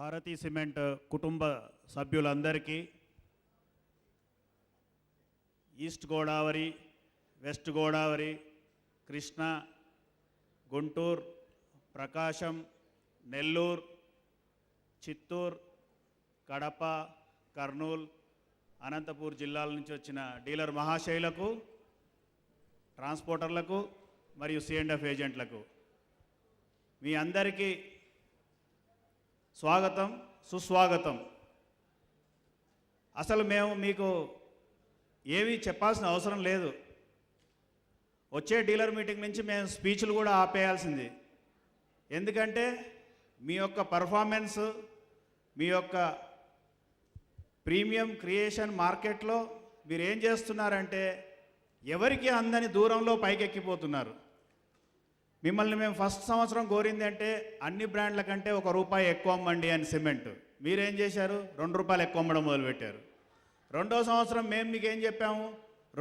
Bharati cement కుటుంబ సభ్యులందరికీ east Godavari, west Godavari, Krishna, Guntur, ప్రకాశం, నెల్లూరు, చిత్తూరు, కడప, కర్నూలు, అనంతపూర్ జిల్లాల నుంచి వచ్చిన డీలర్ మహాశైలకు, ట్రాన్స్పోర్టర్లకు మరియు C&F ఏజెంట్లకు మీ అందరికీ స్వాగతం, సుస్వాగతం. అసలు మేము మీకు ఏమీ చెప్పాల్సిన అవసరం లేదు. వచ్చే డీలర్ మీటింగ్ నుంచి మేము స్పీచ్లు కూడా ఆపేయాల్సింది. ఎందుకంటే మీ యొక్క పర్ఫార్మెన్స్, మీ యొక్క ప్రీమియం క్రియేషన్ మార్కెట్లో మీరు ఏం చేస్తున్నారంటే ఎవరికి అందని దూరంలో పైకెక్కిపోతున్నారు. మిమ్మల్ని మేము ఫస్ట్ సంవత్సరం కోరింది అంటే అన్ని బ్రాండ్ల కంటే ₹1 ఎక్కువ అమ్మండి అని సిమెంట్. మీరేం చేశారు? ₹2 ఎక్కువ అమ్మడం మొదలుపెట్టారు. రెండో సంవత్సరం మేము మీకు ఏం చెప్పాము?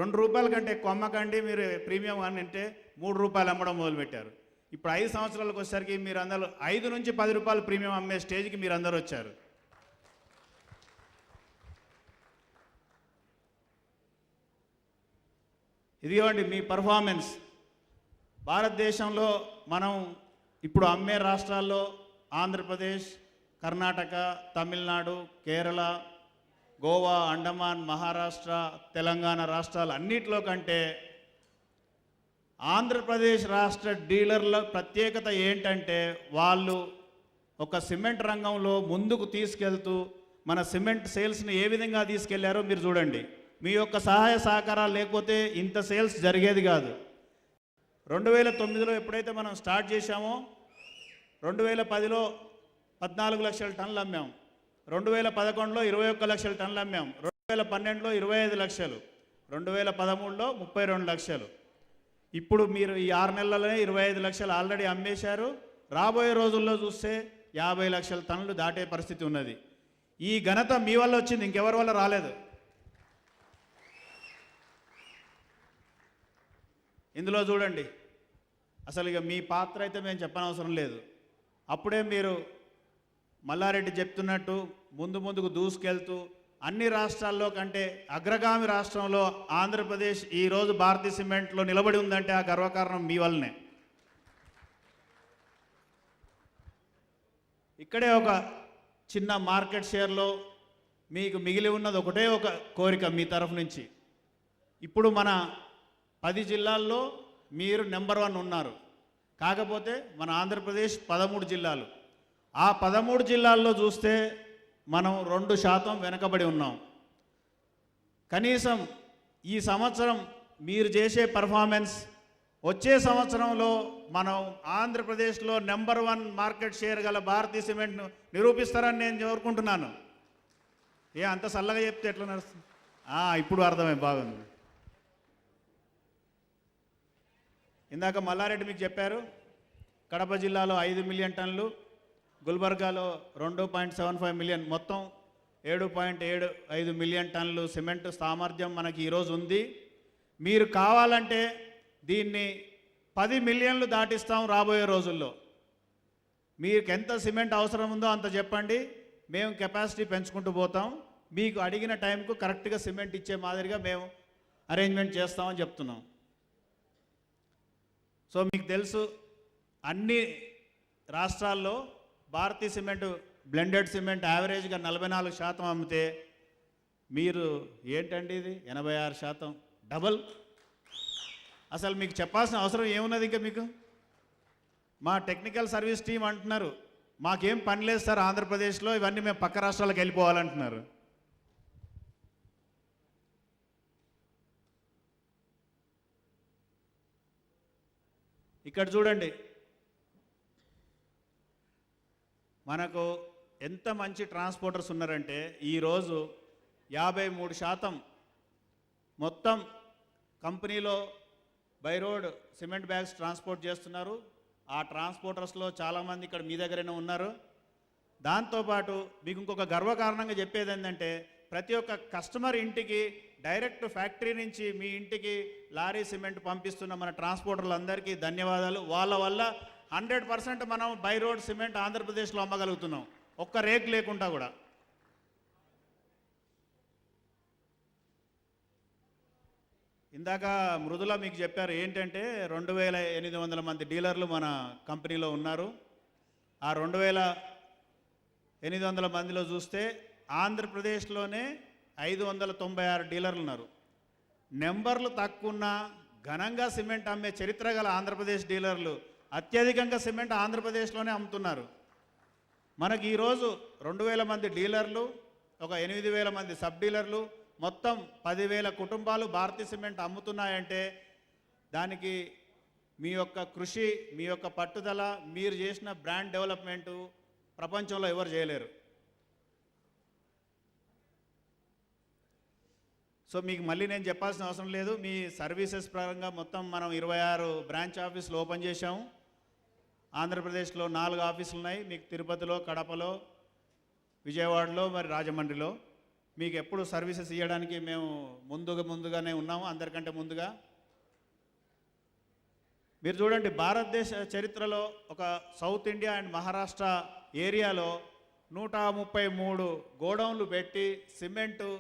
₹2 కంటే ఎక్కువ అమ్మకండి, మీరు ప్రీమియం అని అంటే ₹3 అమ్మడం మొదలుపెట్టారు. ఇప్పుడు 5 సంవత్సరాలకు వచ్చేసరికి మీరు అందరూ 5 నుంచి ₹10 ప్రీమియం అమ్మే స్టేజ్కి మీరు అందరూ వచ్చారు. ఇదిగోండి మీ పర్ఫార్మెన్స్. భారతదేశంలో మనం ఇప్పుడు అమ్మే రాష్ట్రాల్లో ఆంధ్రప్రదేశ్, కర్ణాటక, తమిళనాడు, కేరళ, గోవా, అండమాన్, మహారాష్ట్ర, తెలంగాణ రాష్ట్రాలు అన్నిటిలో కంటే ఆంధ్రప్రదేశ్ రాష్ట్ర డీలర్ల ప్రత్యేకత ఏంటంటే వాళ్ళు ఒక సిమెంట్ రంగంలో ముందుకు తీసుకెళ్తూ మన సిమెంట్ సేల్స్ని ఏ విధంగా తీసుకెళ్లారో మీరు చూడండి. మీ యొక్క సహాయ సహకారాలు లేకపోతే ఇంత సేల్స్ జరిగేది కాదు. 2009లో ఎప్పుడైతే మనం స్టార్ట్ చేశామో 2010లో 14 లక్షల టన్నులు అమ్మాం, 2011లో 21 లక్షల టన్నులు అమ్మాం, 2012లో 25 లక్షలు, 2013లో 32 లక్షలు. ఇప్పుడు మీరు ఈ 6 నెలలనే 25 లక్షలు ఆల్రెడీ అమ్మేశారు. రాబోయే రోజుల్లో చూస్తే 50 లక్షల టన్నులు దాటే పరిస్థితి ఉన్నది. ఈ ఘనత మీ వల్ల వచ్చింది, ఇంకెవరి వల్ల రాలేదు. ఇందులో చూడండి, అసలు ఇక మీ పాత్ర అయితే మేము చెప్పనవసరం లేదు. అప్పుడే మీరు మల్లారెడ్డి చెప్తున్నట్టు ముందుకు దూసుకెళ్తూ అన్ని రాష్ట్రాల్లో కంటే అగ్రగామి రాష్ట్రంలో ఆంధ్రప్రదేశ్ ఈరోజు భారతీ సిమెంట్లో నిలబడి ఉందంటే ఆ గర్వకారణం మీ వల్లనే. ఇక్కడే ఒక చిన్న మార్కెట్ షేర్లో మీకు మిగిలి ఉన్నది ఒకటే ఒక కోరిక మీ తరఫు నుంచి. ఇప్పుడు మన 10 జిల్లాల్లో మీరు నెంబర్ 1 ఉన్నారు. కాకపోతే మన ఆంధ్రప్రదేశ్ 13 జిల్లాలు. ఆ 13 జిల్లాల్లో చూస్తే మనం 2% వెనకబడి ఉన్నాం. కనీసం ఈ సంవత్సరం మీరు చేసే పర్ఫార్మెన్స్ వచ్చే సంవత్సరంలో మనం ఆంధ్రప్రదేశ్లో నెంబర్ 1 మార్కెట్ షేర్ గల భారతీ సిమెంట్ను నిరూపిస్తారని నేను కోరుకుంటున్నాను. అంత చల్లగా చెప్తే ఎట్లా నడుస్తుంది? ఇప్పుడు అర్థమై బాగుంది. ఇందాక మల్లారెడ్డి మీకు చెప్పారు, కడప జిల్లాలో 5 మిలియన్ టన్నులు, గుల్బర్గాలో 2.75 మిలియన్, మొత్తం 7.75 మిలియన్ టన్నులు సిమెంట్ సామర్థ్యం మనకి ఈరోజు ఉంది. మీరు కావాలంటే దీన్ని 10 మిలియన్లు దాటిస్తాం రాబోయే రోజుల్లో. మీకు ఎంత సిమెంట్ అవసరం ఉందో అంత చెప్పండి, మేము కెపాసిటీ పెంచుకుంటూ పోతాం. మీకు అడిగిన టైంకు కరెక్ట్గా సిమెంట్ ఇచ్చే మాదిరిగా మేము అరేంజ్మెంట్ చేస్తామని చెప్తున్నాం. సో మీకు తెలుసు, అన్ని రాష్ట్రాల్లో భారతీ సిమెంట్ బ్లెండెడ్ సిమెంట్ యావరేజ్గా 44% అమ్మితే మీరు ఏంటండి ఇది 86%, డబల్. అసలు మీకు చెప్పాల్సిన అవసరం ఏమున్నది ఇంకా మీకు? మా టెక్నికల్ సర్వీస్ టీం అంటున్నారు మాకేం పని లేదు సార్ ఆంధ్రప్రదేశ్లో, ఇవన్నీ మేము పక్క రాష్ట్రాలకు వెళ్ళిపోవాలంటున్నారు. ఇక్కడ చూడండి, మనకు ఎంత మంచి ట్రాన్స్పోర్టర్స్ ఉన్నారంటే ఈరోజు 53% మొత్తం కంపెనీలో by road cement bags transport చేస్తున్నారు. ఆ ట్రాన్స్పోర్టర్స్లో చాలామంది ఇక్కడ మీ దగ్గరనే ఉన్నారు. దాంతోపాటు మీకు ఇంకొక గర్వకారణంగా చెప్పేది ఏంటంటే ప్రతి ఒక్క కస్టమర్ ఇంటికి డైరెక్ట్ ఫ్యాక్టరీ నుంచి మీ ఇంటికి లారీ సిమెంట్ పంపిస్తున్న మన ట్రాన్స్పోర్టర్లందరికీ ధన్యవాదాలు. వాళ్ళ వల్ల 100% మనం బై రోడ్ సిమెంట్ ఆంధ్రప్రదేశ్లో అమ్మగలుగుతున్నాం. ఒక్క రేక్ లేకుండా కూడా. ఇందాక మృదుల మీకు చెప్పారు ఏంటంటే 2800 మంది డీలర్లు మన కంపెనీలో ఉన్నారు. ఆ 2800 మందిలో చూస్తే ఆంధ్రప్రదేశ్లోనే 596 డీలర్లు ఉన్నారు. నెంబర్లు తక్కువ ఘనంగా సిమెంట్ అమ్మే చరిత్ర గల ఆంధ్రప్రదేశ్ డీలర్లు అత్యధికంగా సిమెంట్ ఆంధ్రప్రదేశ్లోనే అమ్ముతున్నారు. మనకి ఈరోజు 2000 మంది డీలర్లు, ఒక 8000 మంది సబ్ డీలర్లు, మొత్తం 10,000 కుటుంబాలు భారతీయ సిమెంట్ అమ్ముతున్నాయంటే దానికి మీ యొక్క కృషి, మీ యొక్క పట్టుదల, మీరు చేసిన బ్రాండ్ డెవలప్మెంటు ప్రపంచంలో ఎవరు చేయలేరు. సో మీకు మళ్ళీ నేను చెప్పాల్సిన అవసరం లేదు. మీ సర్వీసెస్ పరంగా మొత్తం మనం 26 బ్రాంచ్ ఆఫీసులు ఓపెన్ చేశాము. ఆంధ్రప్రదేశ్లో 4 ఆఫీసులు ఉన్నాయి. మీకు తిరుపతిలో, కడపలో, విజయవాడలో, మరి రాజమండ్రిలో. మీకు ఎప్పుడు సర్వీసెస్ ఇవ్వడానికి మేము ముందుగానే ఉన్నాము, అందరికంటే ముందుగా. మీరు చూడండి, భారతదేశ చరిత్రలో ఒక సౌత్ ఇండియా అండ్ మహారాష్ట్ర ఏరియాలో 133 గోడౌన్లు పెట్టి సిమెంటు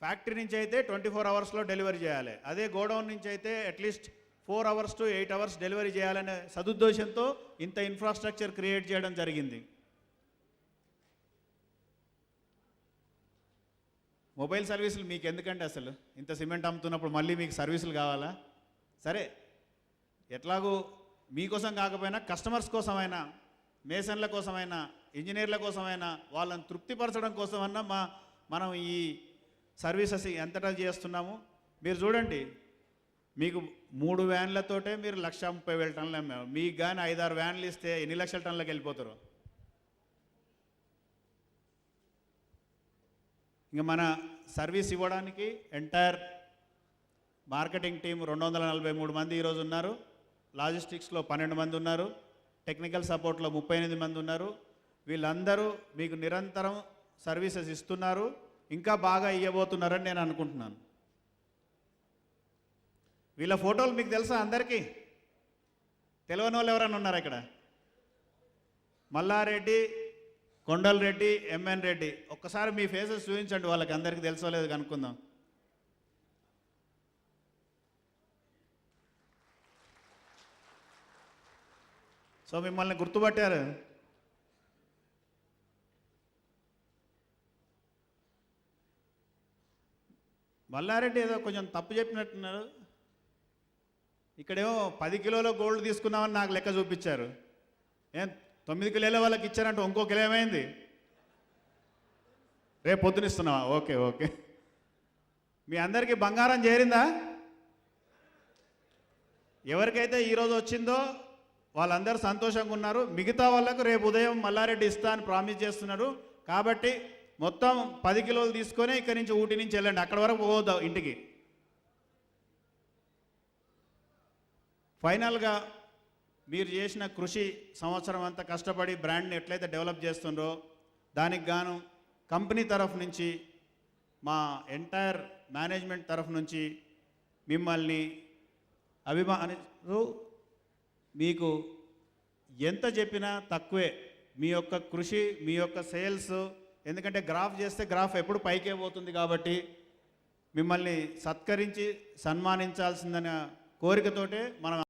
ఫ్యాక్టరీ నుంచి అయితే 24 అవర్స్లో డెలివరీ చేయాలి. అదే గోడౌన్ నుంచి అయితే at least 4 hours to 8 hours delivery చేయాలనే సదుద్దేశంతో ఇంత ఇన్ఫ్రాస్ట్రక్చర్ క్రియేట్ చేయడం జరిగింది. మొబైల్ సర్వీసులు మీకు ఎందుకంటే అసలు ఇంత సిమెంట్ అమ్ముతున్నప్పుడు మళ్ళీ మీకు సర్వీసులు కావాలా? సరే, ఎట్లాగూ మీకోసం కాకపోయినా కస్టమర్స్ కోసమైనా, మేసన్ల కోసమైనా, ఇంజనీర్ల కోసమైనా, వాళ్ళని తృప్తిపరచడం కోసమన్నా మనం ఈ సర్వీసెస్ ఎంతటా చేస్తున్నాము. మీరు చూడండి, మీకు 3 వ్యాన్లతోటే మీరు 130,000 టన్నులు అమ్మాము. మీకు కానీ 5-6 వ్యాన్లు ఇస్తే ఎన్ని లక్షల టన్నులకు వెళ్ళిపోతారు? ఇంకా మన సర్వీస్ ఇవ్వడానికి ఎంటైర్ మార్కెటింగ్ టీం 243 మంది ఈరోజు ఉన్నారు. లాజిస్టిక్స్లో 12 మంది ఉన్నారు. టెక్నికల్ సపోర్ట్లో 38 మంది ఉన్నారు. వీళ్ళందరూ మీకు నిరంతరం సర్వీసెస్ ఇస్తున్నారు, ఇంకా బాగా ఇవ్వబోతున్నారని నేను అనుకుంటున్నాను. వీళ్ళ ఫోటోలు మీకు తెలుసా? అందరికీ తెలియని వాళ్ళు ఎవరైనా ఉన్నారా ఇక్కడ? మల్లారెడ్డి, కొండల్ రెడ్డి, ఎంఎన్ రెడ్డి. ఒక్కసారి మీ ఫేసెస్ చూపించండి, వాళ్ళకి అందరికీ తెలుసో లేదు కనుక్కుందాం. సో మిమ్మల్ని గుర్తుపట్టారు. మల్లారెడ్డి ఏదో కొంచెం తప్పు చెప్పినట్టున్నారు. ఇక్కడేమో 10 కిలోల గోల్డ్ తీసుకున్నామని నాకు లెక్క చూపించారు. 9 కిలోల వాళ్ళకి ఇచ్చారంటే ఇంకో కిలో ఏమైంది? రేపు పొద్దునిస్తున్నావా? Okay okay. మీ అందరికీ బంగారం చేరిందా? ఎవరికైతే ఈరోజు వచ్చిందో వాళ్ళందరూ సంతోషంగా ఉన్నారు. మిగతా వాళ్ళకు రేపు ఉదయం మల్లారెడ్డి ఇస్తా అని ప్రామిస్ చేస్తున్నాడు. కాబట్టి మొత్తం 10 కిలోలు తీసుకొని ఇక్కడి నుంచి ఊటీ నుంచి వెళ్ళండి, అక్కడ వరకు పోవద్దు ఇంటికి. ఫైనల్గా మీరు చేసిన కృషి, సంవత్సరం అంతా కష్టపడి బ్రాండ్ని ఎట్లయితే డెవలప్ చేస్తుండ్రో దానికి గాను కంపెనీ తరఫు నుంచి, మా ఎంటైర్ మేనేజ్మెంట్ తరఫు నుంచి మిమ్మల్ని అభిమానిస్తూ, మీకు ఎంత చెప్పినా తక్కువే. మీ యొక్క కృషి, మీ యొక్క సేల్స్, ఎందుకంటే గ్రాఫ్ చేస్తే గ్రాఫ్ ఎప్పుడు పైకే పోతుంది కాబట్టి మిమ్మల్ని సత్కరించి సన్మానించాల్సిందనే కోరికతోటే మనం